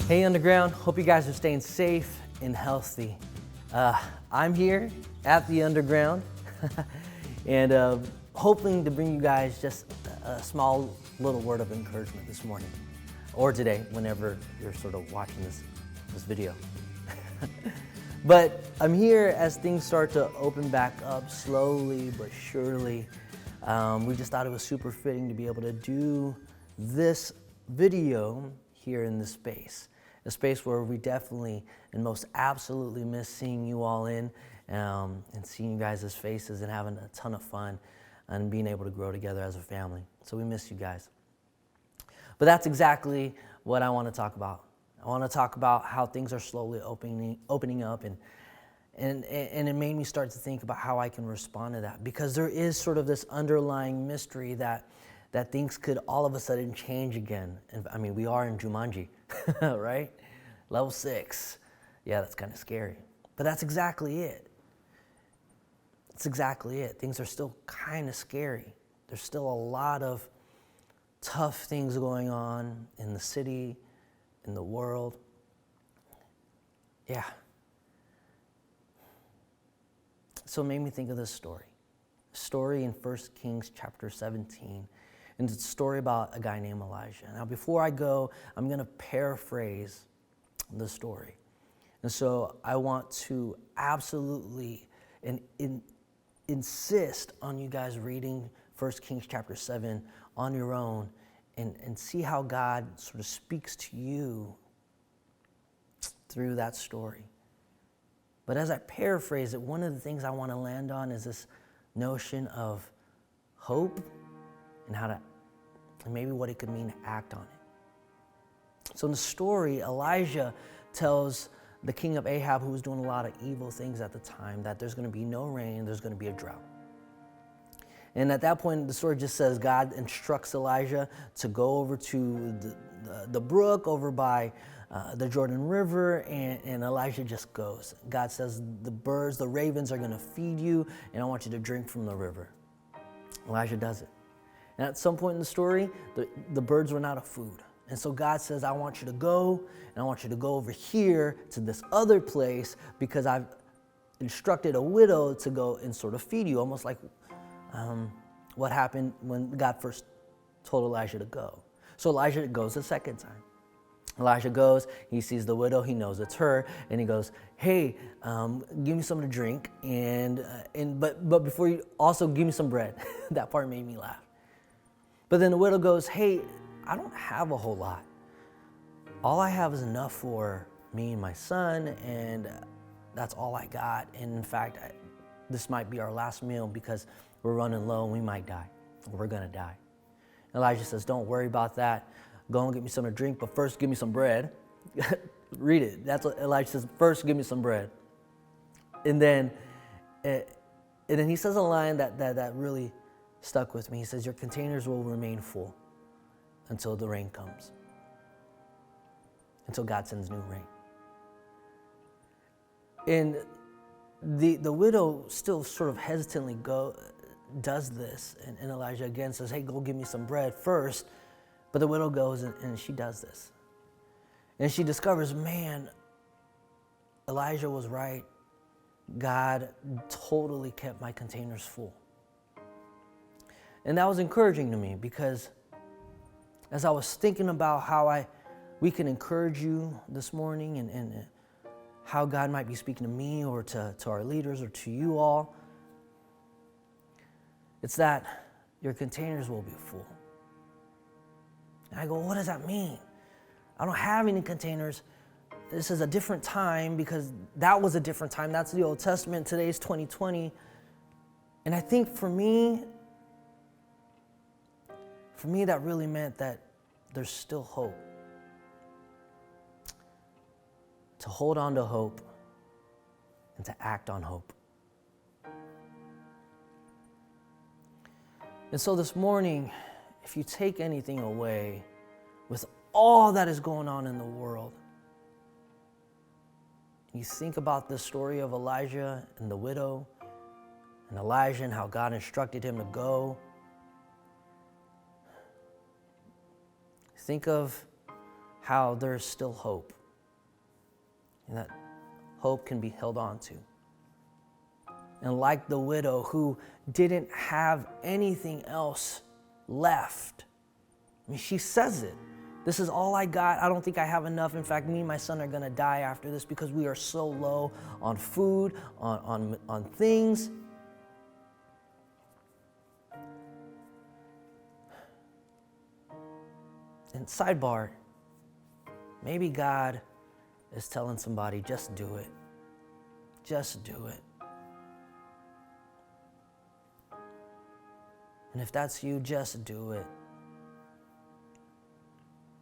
Hey Underground, hope you guys are staying safe and healthy. I'm here at the Underground and hoping to bring you guys just a small little word of encouragement this morning or today, whenever you're sort of watching this video. But I'm here as things start to open back up slowly but surely. We just thought it was super fitting to be able to do this video here in this space. A space where we definitely and most absolutely miss seeing you all in and seeing you guys' faces and having a ton of fun and being able to grow together as a family. So we miss you guys. But that's exactly what I want to talk about. I want to talk about how things are slowly opening up and it made me start to think about how I can respond to that, because there is sort of this underlying mystery that things could all of a sudden change again. And I mean, we are in Jumanji, right? Level 6. Yeah, that's kind of scary. But that's exactly it. That's exactly it. Things are still kind of scary. There's still a lot of tough things going on in the city, in the world. Yeah. So it made me think of this story. A story in 1 Kings chapter 17. And it's a story about a guy named Elijah. Now, before I go, I'm going to paraphrase the story. And so I want to absolutely insist on you guys reading 1 Kings chapter 7 on your own and see how God sort of speaks to you through that story. But as I paraphrase it, one of the things I want to land on is this notion of hope and maybe what it could mean to act on it. So in the story, Elijah tells the king of Ahab, who was doing a lot of evil things at the time, that there's going to be no rain, there's going to be a drought. And at that point, the story just says God instructs Elijah to go over to the brook over by the Jordan River, and Elijah just goes. God says, the birds, the ravens are going to feed you, and I want you to drink from the river. Elijah does it. And at some point in the story, the birds run out of food. And so God says, I want you to go, and I want you to go over here to this other place because I've instructed a widow to go and sort of feed you, almost like what happened when God first told Elijah to go. So Elijah goes the second time. Elijah goes, he sees the widow, he knows it's her, and he goes, hey, give me something to drink, but before you, also give me some bread. That part made me laugh. But then the widow goes, hey, I don't have a whole lot. All I have is enough for me and my son, and that's all I got. And in fact, this might be our last meal because we're running low and we might die. We're going to die. Elijah says, don't worry about that. Go and get me something to drink, but first give me some bread. Read it. That's what Elijah says. First, give me some bread. And then he says a line that really stuck with me. He says, your containers will remain full until the rain comes, until God sends new rain. And the widow still sort of hesitantly does this, and Elijah again says, hey, go give me some bread first. But the widow goes and she does this. And she discovers, man, Elijah was right. God totally kept my containers full. And that was encouraging to me, because as I was thinking about how we can encourage you this morning and how God might be speaking to me or to our leaders or to you all, it's that your containers will be full. And I go, what does that mean? I don't have any containers. This is a different time, because that was a different time. That's the Old Testament. Today's 2020. And I think for me, that really meant that there's still hope. To hold on to hope and to act on hope. And so this morning, if you take anything away with all that is going on in the world, you think about the story of Elijah and the widow and Elijah and how God instructed him to go. Think of how there's still hope. And that hope can be held on to. And like the widow who didn't have anything else left, I mean, she says it. This is all I got. I don't think I have enough. In fact, me and my son are going to die after this because we are so low on food, on things. And sidebar, maybe God is telling somebody, just do it. Just do it. And if that's you, just do it.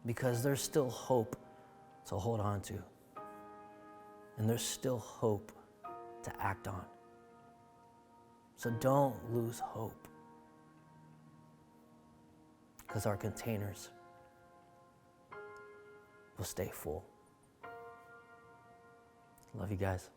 Because there's still hope to hold on to. And there's still hope to act on. So don't lose hope. Because our containers will stay full. Love you guys.